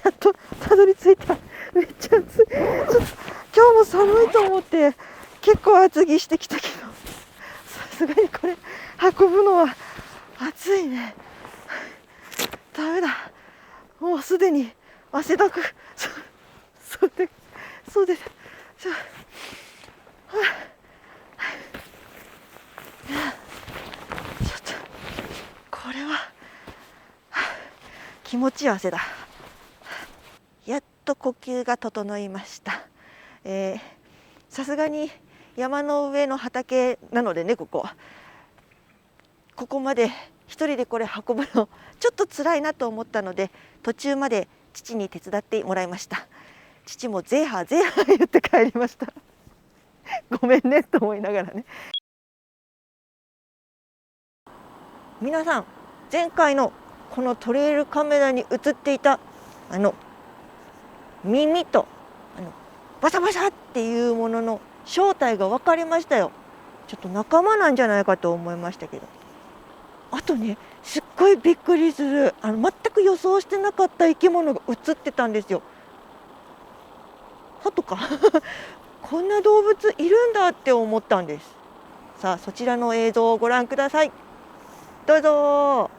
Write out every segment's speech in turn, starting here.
やっとたどり着いた。めっちゃ暑い。今日も寒いと思って結構厚着してきたけど、さすがにこれ運ぶのは暑いね。ダメだ、もうすでに汗だく。そうです。ちょっとこれは気持ちいい汗だ。やっと呼吸が整いました。さすがに山の上の畑なのでね、ここまで一人でこれ運ぶのちょっと辛いなと思ったので、途中まで父に手伝ってもらいました。父もゼーハーゼーハー言って帰りました。ごめんねと思いながらね。皆さん、前回のこのトレイルカメラに映っていた耳とバサバサっていうものの正体が分かりましたよ。ちょっと仲間なんじゃないかと思いましたけど、あとね、すっごいびっくりする全く予想してなかった生き物が映ってたんですよ。鳩かこんな動物いるんだって思ったんです。さあ、そちらの映像をご覧ください。どうぞ。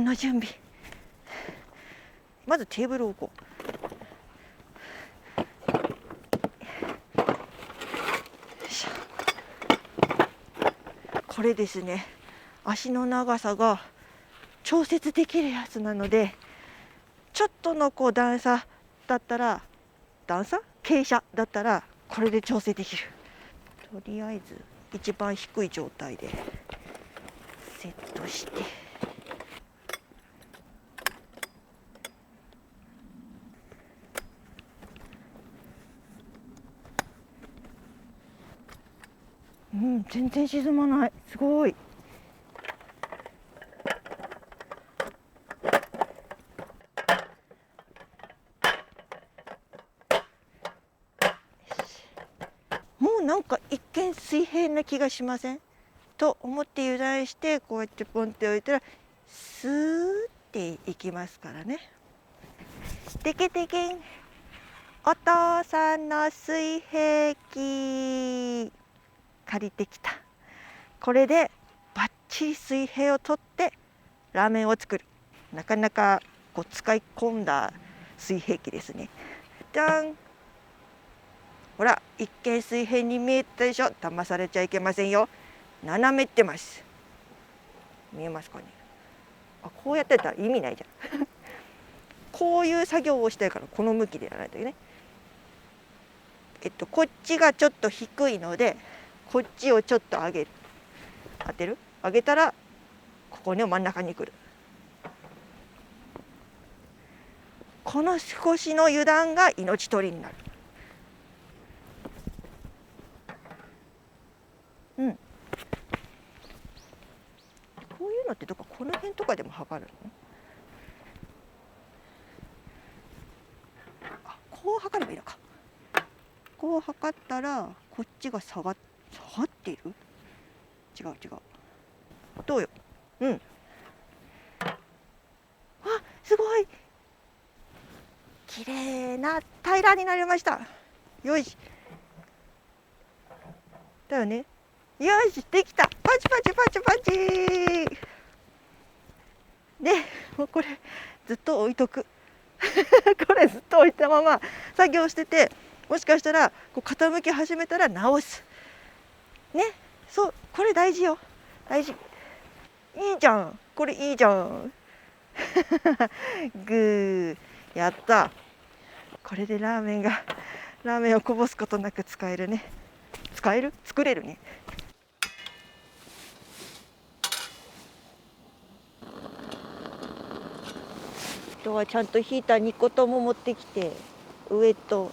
飯の準備。まずテーブルを置こう。これですね、足の長さが調節できるやつなので、ちょっとの段差だったら、傾斜だったらこれで調整できる。とりあえず一番低い状態でセットして、全然沈まない。すごい。もうなんか一見水平な気がしません？と思って油断して、こうやってポンって置いたらスーっていきますからね。てけてけん、お父さんの水平器借りてきた。これでバッチリ水平を取ってラーメンを作る。なかなか使い込んだ水平器ですね。じゃん。ほら、一見水平に見えたでしょ。騙されちゃいけませんよ。斜めってます。見えますかね。こうやってたら意味ないじゃん。こういう作業をしたいからこの向きでやらないといけない。こっちがちょっと低いので、こっちをちょっと上げる。当てる？上げたらここの真ん中に来る。この少しの油断が命取りになる。こういうのってこの辺とかでも測るの？こう測ればいいのか。こう測ったらこっちが下がっている？違う。どうよ。すごい綺麗な平らになりました。よし。だよね。よし、できた。パチパチパチパチ。で、もうこれずっと置いとく。これずっと置いたまま作業してて、もしかしたら傾き始めたら直す。ね、そう、これ大事よ。大事。いいじゃん。これいいじゃん。グー。やった。これでラーメンをこぼすことなく使えるね。作れるね。あとはちゃんとヒーター2個とも持ってきて、上と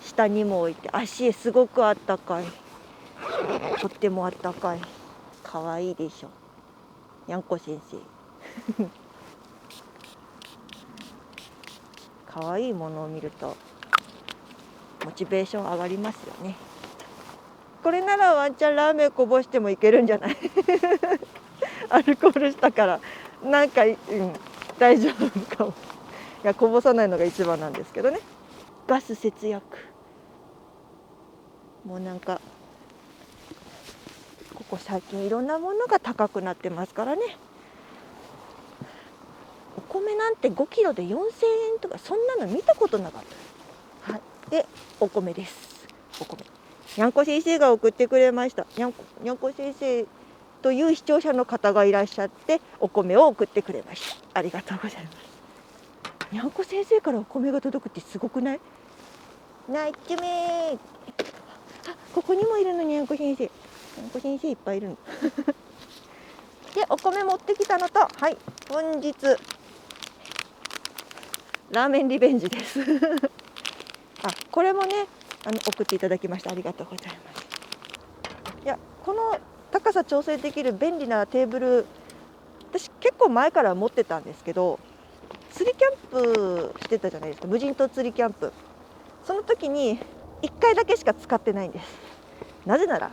下にも置いて、足すごくあったかい。とってもあったかい。かわいいでしょ。にゃんこ先生。かわいいものを見るとモチベーション上がりますよね。これならワンチャンラーメンこぼしてもいけるんじゃない？アルコールしたからなんか、大丈夫かも。いや、こぼさないのが一番なんですけどね。ガス節約。もうなんかここ最近いろんなものが高くなってますからね。お米なんて5キロで4000円とか、そんなの見たことなかった。はい、でお米です。お米。にゃんこ先生が送ってくれました。にゃんこ先生という視聴者の方がいらっしゃって、お米を送ってくれました。ありがとうございます。にゃんこ先生からお米が届くってすごくない？ナイチュメー。ここにもいるの、にゃんこ先生。にゃんこ先生いっぱいいるの。で、お米持ってきたのと、はい、本日ラーメンリベンジです。これもね、送っていただきました。ありがとうございます。いや、この高さ調整できる便利なテーブル、私結構前から持ってたんですけど、釣りキャンプしてたじゃないですか。無人島釣りキャンプ。その時に1回だけしか使ってないんです。なぜなら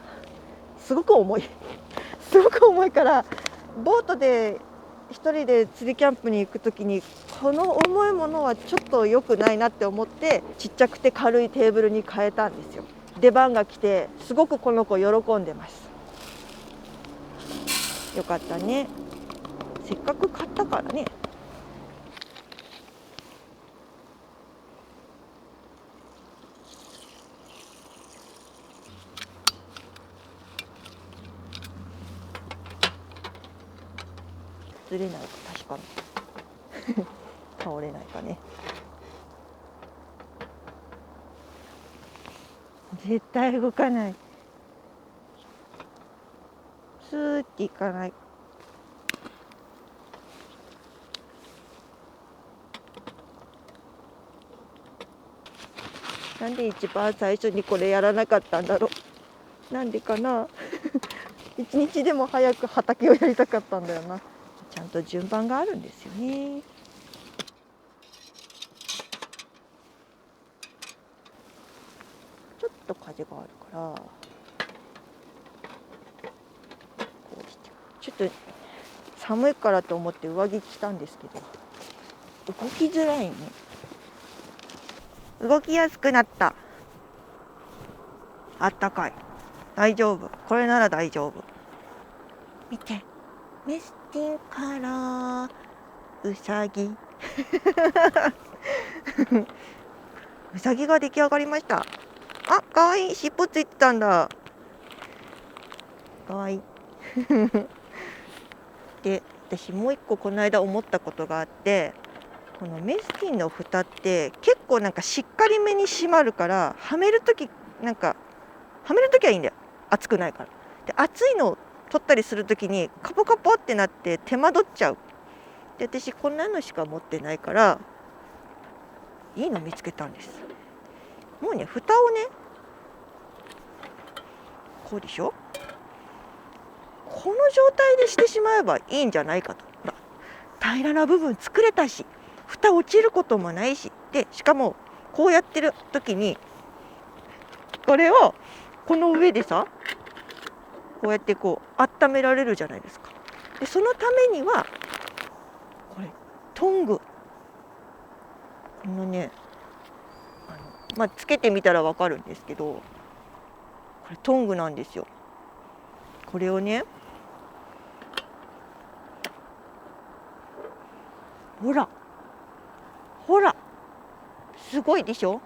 すごく重い。すごく重いから、ボートで一人で釣りキャンプに行く時にこの重いものはちょっと良くないなって思って、ちっちゃくて軽いテーブルに変えたんですよ。出番が来てすごくこの子喜んでます。よかったね。せっかく買ったからね。ずれないか確かめ倒れないかね。絶対動かない。スーっていかない。なんで一番最初にこれやらなかったんだろう。なんでかな一日でも早く畑をやりたかったんだよな。ちゃんと順番があるんですよね。ちょっと風があるからこうしてちょっと寒いからと思って上着着たんですけど動きづらいね。動きやすくなった。あったかい。大丈夫。これなら大丈夫。見て。メスティンからウサギウサギが出来上がりました。あ、かわいい。尻尾ついてたんだ。かわいいで、私もう一個この間思ったことがあって、このメスティンの蓋って結構なんかしっかりめに締まるからはめるときなんかはめるときはいいんだよ。熱くないから。で、熱いのを取ったりするときにカポカポってなって手間取っちゃう。で、私こんなのしか持ってないからいいの見つけたんです。もうね、蓋をね、こうでしょ。この状態でしてしまえばいいんじゃないかと。ほら、平らな部分作れたし、蓋落ちることもないし、でしかもこうやってる時にこれをこの上でさ、こうやってこう温められるじゃないですか。でそのためにはこれトング、このね、つけてみたらわかるんですけど、これトングなんですよ。これをね、ほらほら、すごいでしょ。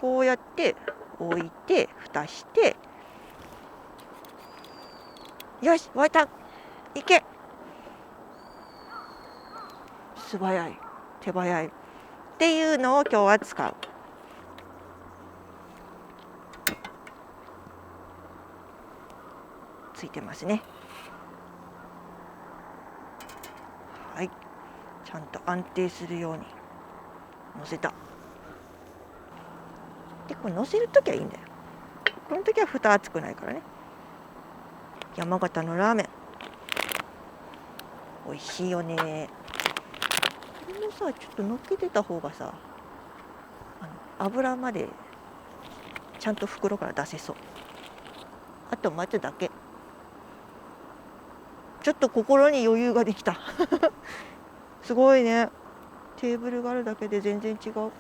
こうやって置いて蓋して、よし沸いた、いけ、素早い、手早いっていうのを今日は使う。ついてますね。はい、ちゃんと安定するように乗せた。で、これ乗せるときはいいんだよ。この時は蓋熱くないからね。山形のラーメン美味しいよね。これもさ、ちょっと乗っけてた方がさ、油までちゃんと袋から出せそう。あと待つだけ。ちょっと心に余裕ができたすごいね。テーブルがあるだけで全然違う。お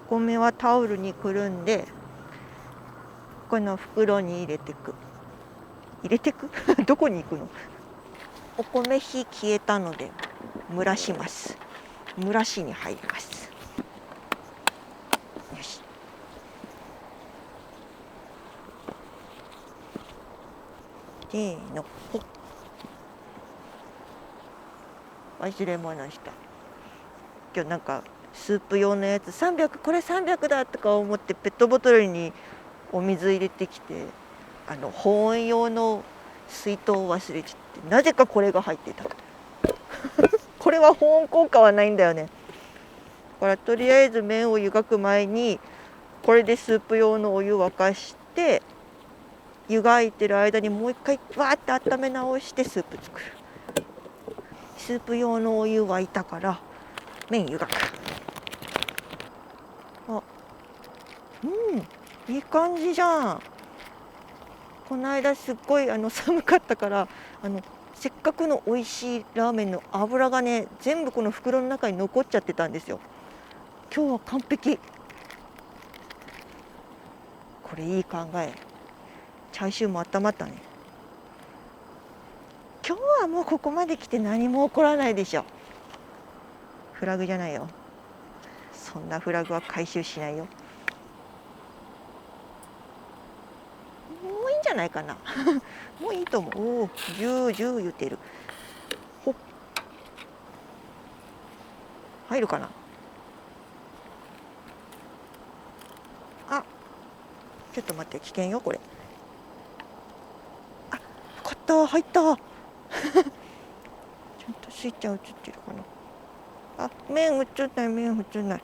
米はタオルにくるんでこの袋に入れてく。入れてくどこに行くの。お米火消えたので蒸らします。蒸らしに入ります。よし。せーの、ほっ。忘れ物した。今日なんかスープ用のやつ300、これ300だとか思ってペットボトルにお水入れてきて、保温用の水筒を忘れちゃって、なぜかこれが入ってたこれは保温効果はないんだよね。だからとりあえず麺を湯がく前にこれでスープ用のお湯沸かして、湯がいてる間にもう一回わーって温め直してスープ作る。スープ用のお湯沸いたから麺湯がく。あ、いい感じじゃん。この間すっごい寒かったからせっかくの美味しいラーメンの油がね、全部この袋の中に残っちゃってたんですよ。今日は完璧。これいい考え。チャーシューも温まったね。今日はもうここまで来て何も起こらないでしょ。フラグじゃないよ。そんなフラグは回収しないよ。もういいんじゃないかな。もういいと思う。おお、10言ってる。ほっ、入るかな。あ、ちょっと待って、危険よこれ。あ、よかった、入った。ちゃんとスイちゃん映ってるかな。あ、面映んない、面映んない。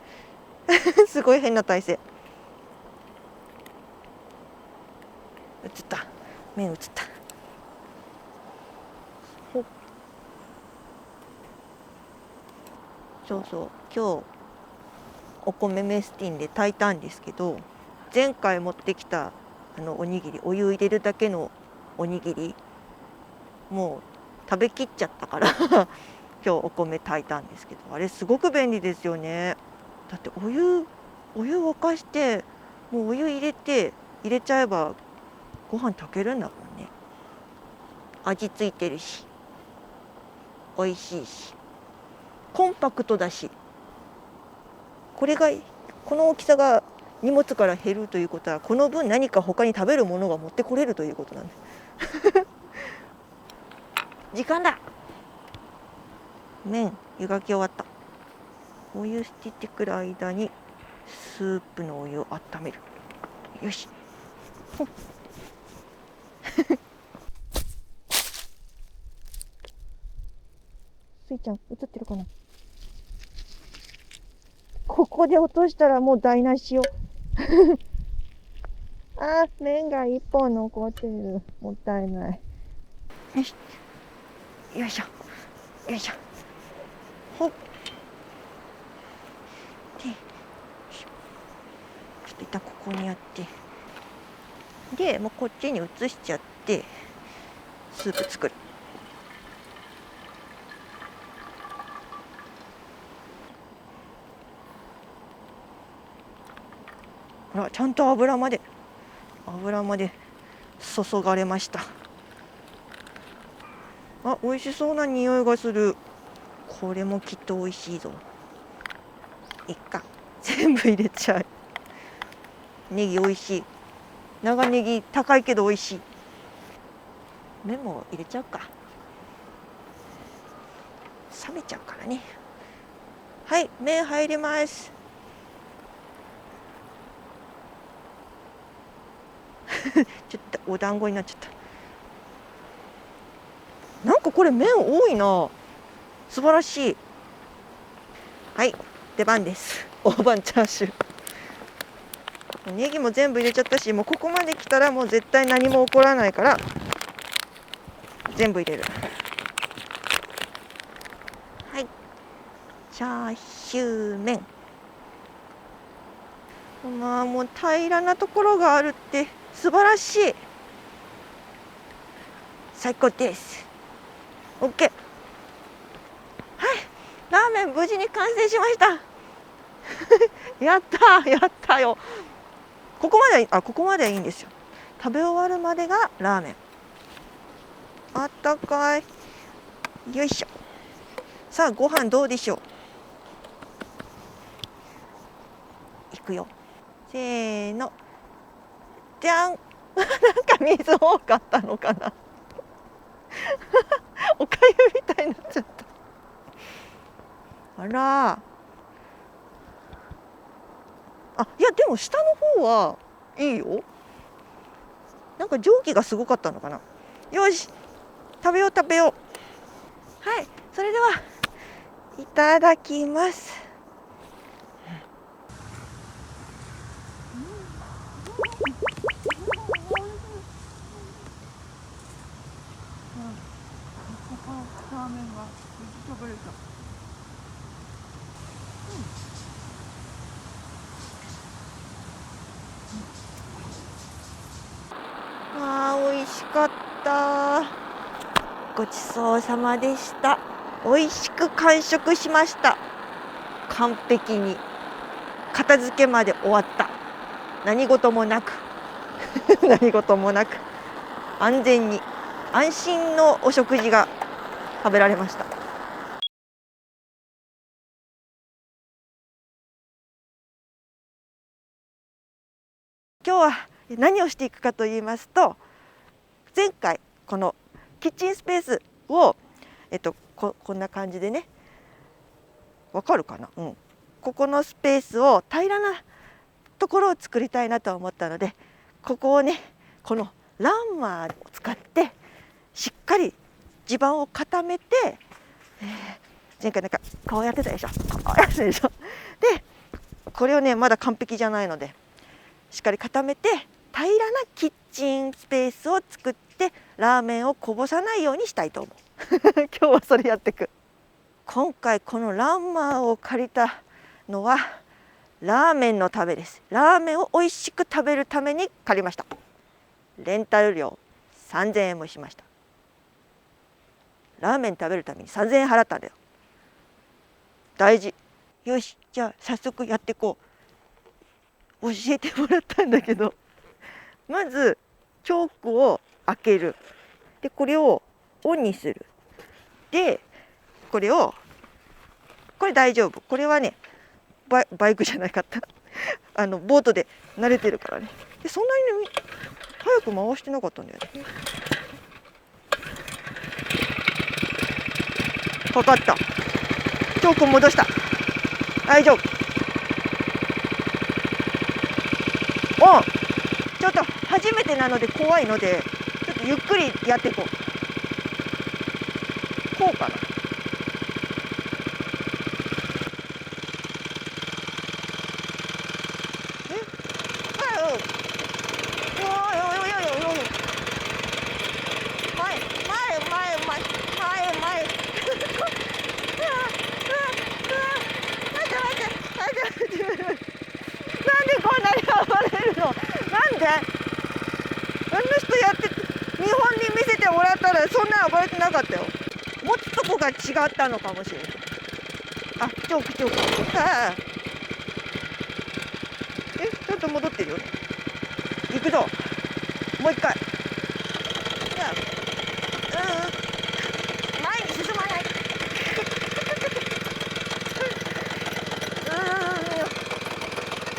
すごい変な体勢。映った、面映った。ほっ、そうそう、今日お米メスティンで炊いたんですけど、前回持ってきたおにぎり、お湯入れるだけのおにぎりもう食べきっちゃったから今日お米炊いたんですけど、あれすごく便利ですよね。だってお湯沸かして、もうお湯入れちゃえばご飯炊けるんだもんね。味ついてるし美味しいしコンパクトだし、この大きさが荷物から減るということは、この分何か他に食べるものが持ってこれるということなんです。時間だ。麺湯がき終わった。お湯捨ててくる間にスープのお湯を温める。よし。スイちゃん映ってるかな。ここで落としたらもう台無しよ。あー、麺が一本残ってる。もったいない。よし、よいしょ、よいしょ。ほっ。で、ちょっと一旦ここにやって。で、もうこっちに移しちゃって、スープ作る。ほら、ちゃんと油まで注がれました。あ、美味しそうな匂いがする。これもきっと美味しいぞ。いっか、全部入れちゃう。ネギ美味しい。長ネギ高いけど美味しい。麺も入れちゃうか。冷めちゃうからね。はい、麺入ります。ちょっとお団子になっちゃった。なんかこれ麺多いな。素晴らしい。はい、出番です。大判チャーシュー。ネギも全部入れちゃったし、もうここまで来たらもう絶対何も起こらないから全部入れる。はい、チャーシュー麺。まあもう平らなところがあるって素晴らしい。最高です。 OK。 はい、ラーメン無事に完成しました。やったよ。ここまではいいんですよ。食べ終わるまでがラーメン。あったかい。よいしょ。さあご飯どうでしょう。いくよ。せーの。じゃん。なんか水多かったのかな。おかゆみたいになっちゃった。あら。いやでも下の方はいいよ。なんか蒸気がすごかったのかな。よし、食べよう。はい、それではいただきます。ラーメンが無事食べれた。美味しかった。ごちそうさまでした。美味しく完食しました。完璧に片付けまで終わった。何事もなく何事もなく安全に安心のお食事が食べられました。今日は何をしていくかと言いますと、前回このキッチンスペースを、こんな感じでね、わかるかな、ここのスペースを平らなところを作りたいなと思ったので、ここをね、このランマーを使ってしっかり地盤を固めて、前回なんかこうやってたでしょ、こうやってたでしょ。でこれをね、まだ完璧じゃないのでしっかり固めて平らなキッチンスペースを作って、ラーメンをこぼさないようにしたいと思う。今日はそれやっていく。今回このランマーを借りたのはラーメンのためです。ラーメンを美味しく食べるために借りました。レンタル料3000円もしました。ラーメン食べるために3000円払ったんだよ。大事。よし、じゃあ早速やっていこう。教えてもらったんだけど、まずチョークを開ける。でこれをオンにする。でこれ大丈夫。これはねバイクじゃなかったボートで慣れてるからね。でそんなに、ね、早く回してなかったんだよね。かかった。チョーク戻した。大丈夫。オン。ちょっと初めてなので怖いので、ちょっとゆっくりやっていこう。こうかな。なんであの人やって見本に見せてもらったらそんな暴れてなかったよ。持つとこが違ったのかもしれない。あ、チョークちょっと戻ってるよね。行くぞ。もう一回。前に進まない。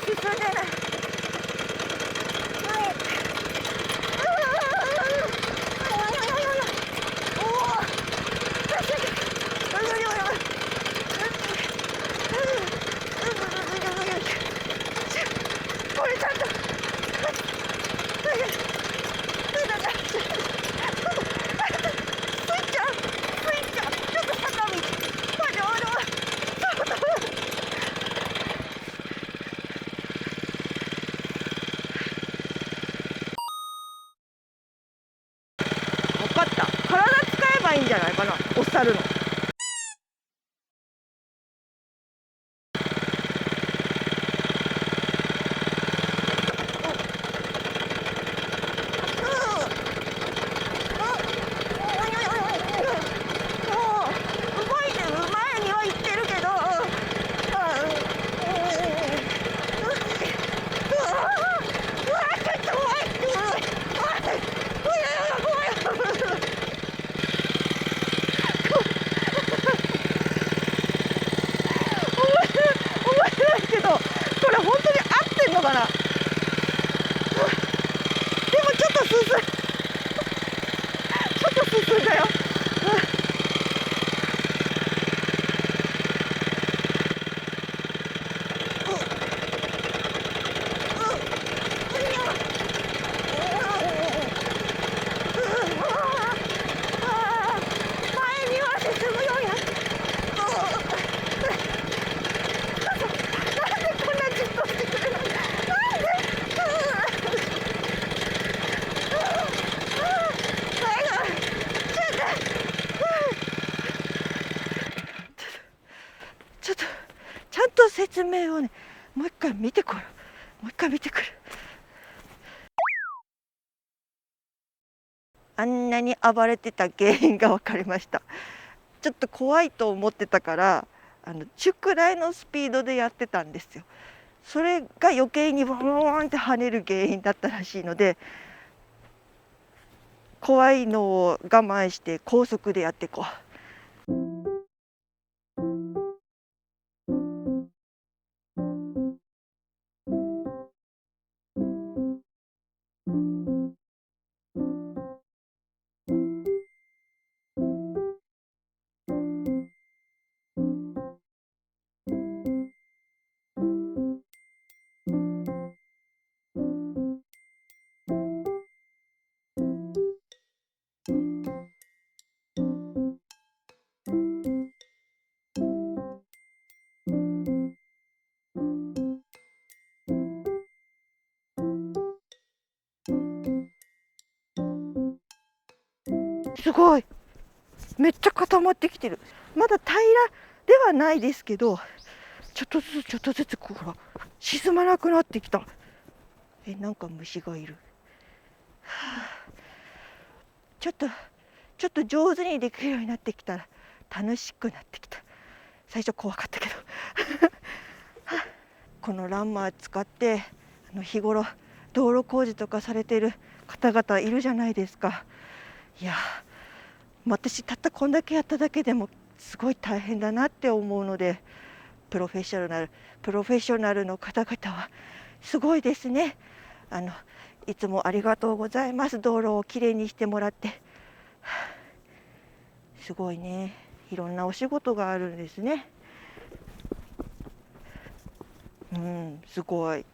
進んでない。分かった。体使えばいいんじゃないかな、おっさるの。かな。でもちょっと進んだよ。前には進むようになって。なんでこんなじっとしてくれない。ちょっとちゃんと説明をね、もう一回見てこよう。もう一回見てくる。あんなに暴れてた原因が分かりました。ちょっと怖いと思ってたから、中くらいのスピードでやってたんですよ。それが余計にボーンって跳ねる原因だったらしいので、怖いのを我慢して高速でやっていこう。すごい、めっちゃ固まってきてる。まだ平らではないですけど、ちょっとずつちょっとずつほら沈まなくなってきた。なんか虫がいる。ちょっと上手にできるようになってきたら楽しくなってきた。最初怖かったけどこのランマー使って日頃道路工事とかされてる方々いるじゃないですか。いや、私たったこんだけやっただけでもすごい大変だなって思うので、プロフェッショナルの方々はすごいですね。いつもありがとうございます。道路をきれいにしてもらって。すごいね。いろんなお仕事があるんですね。すごい。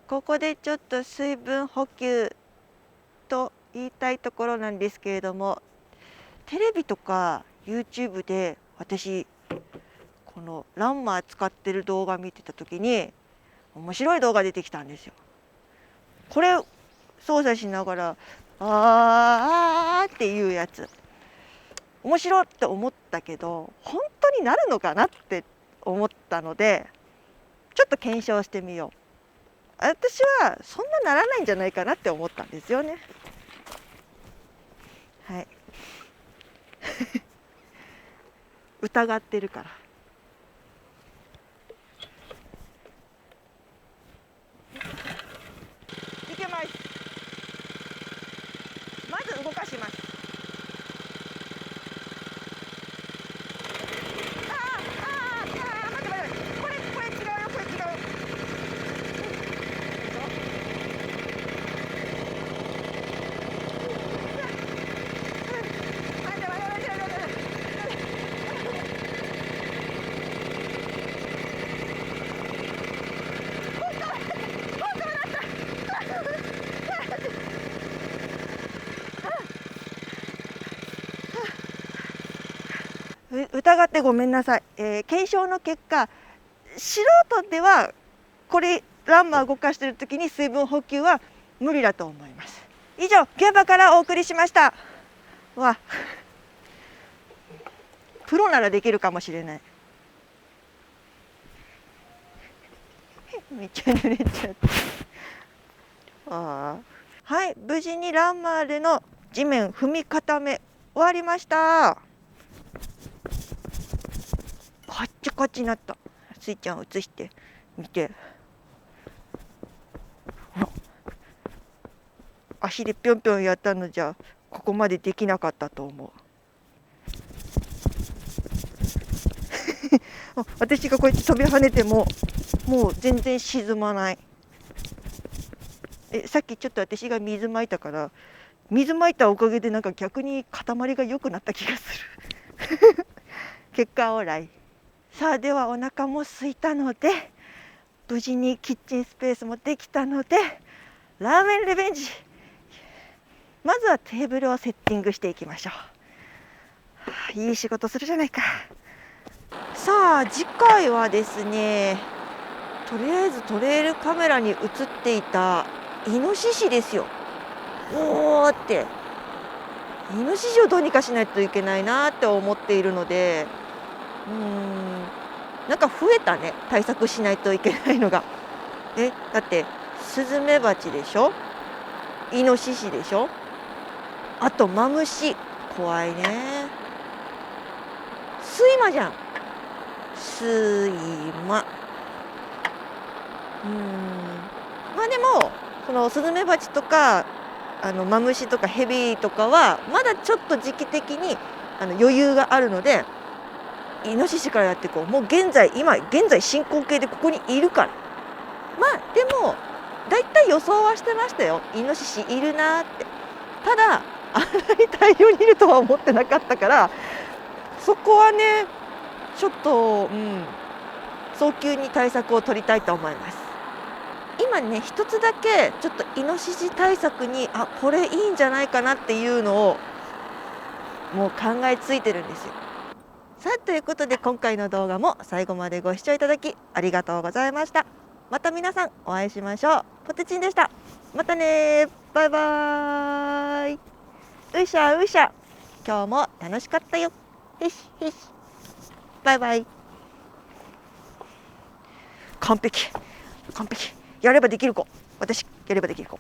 ここでちょっと水分補給と言いたいところなんですけれども、テレビとか YouTube で私このランマー使ってる動画見てた時に面白い動画出てきたんですよ。これ操作しながらあーっていうやつ、面白いって思ったけど本当になるのかなって思ったので、ちょっと検証してみよう。私はそんなならないんじゃないかなって思ったんですよね。はい疑ってるから。いけます。まず動かします。待って待って、これ違うよ、これ違う。疑ってごめんなさい。検証の結果、素人ではこれランマー動かしてる時に水分補給は無理だと思います。以上、現場からお送りしました。わ、プロならできるかもしれない。めっちゃ濡れちゃった。はい、無事にランマーでの地面踏み固め終わりました。カッチカチになった。スイちゃん映してみて。足でぴょんぴょんやったのじゃここまでできなかったと思う。私がこうやって飛び跳ねてももう全然沈まない。さっきちょっと私が水まいたから、水まいたおかげでなんか逆に塊が良くなった気がする結果オーライ。さあ、ではお腹も空いたので、無事にキッチンスペースもできたので、ラーメンリベンジ。まずはテーブルをセッティングしていきましょう。いい仕事するじゃないか。さあ、次回はですね、とりあえずトレイルカメラに映っていたイノシシですよ。おーってイノシシをどうにかしないといけないなって思っているので、なんか増えたね、対策しないといけないのが。だってスズメバチでしょ、イノシシでしょ、あとマムシ、怖いね。睡魔じゃん、睡魔。まあでもそのスズメバチとかマムシとかヘビとかはまだちょっと時期的に余裕があるので、イノシシからやってこう、もう現在進行形でここにいるから、まあでもだいたい予想はしてましたよ、イノシシいるなって。ただあんなに大量にいるとは思ってなかったから、そこはねちょっと早急に対策を取りたいと思います。今ね一つだけちょっとイノシシ対策にこれいいんじゃないかなっていうのをもう考えついてるんですよ。さあということで今回の動画も最後までご視聴いただきありがとうございました。また皆さんお会いしましょう。ポテチンでした。またね、バイバーイ。うしゃうしゃ、今日も楽しかったよ。へしへし、バイバイ。完璧完璧、やればできる子、私やればできる子。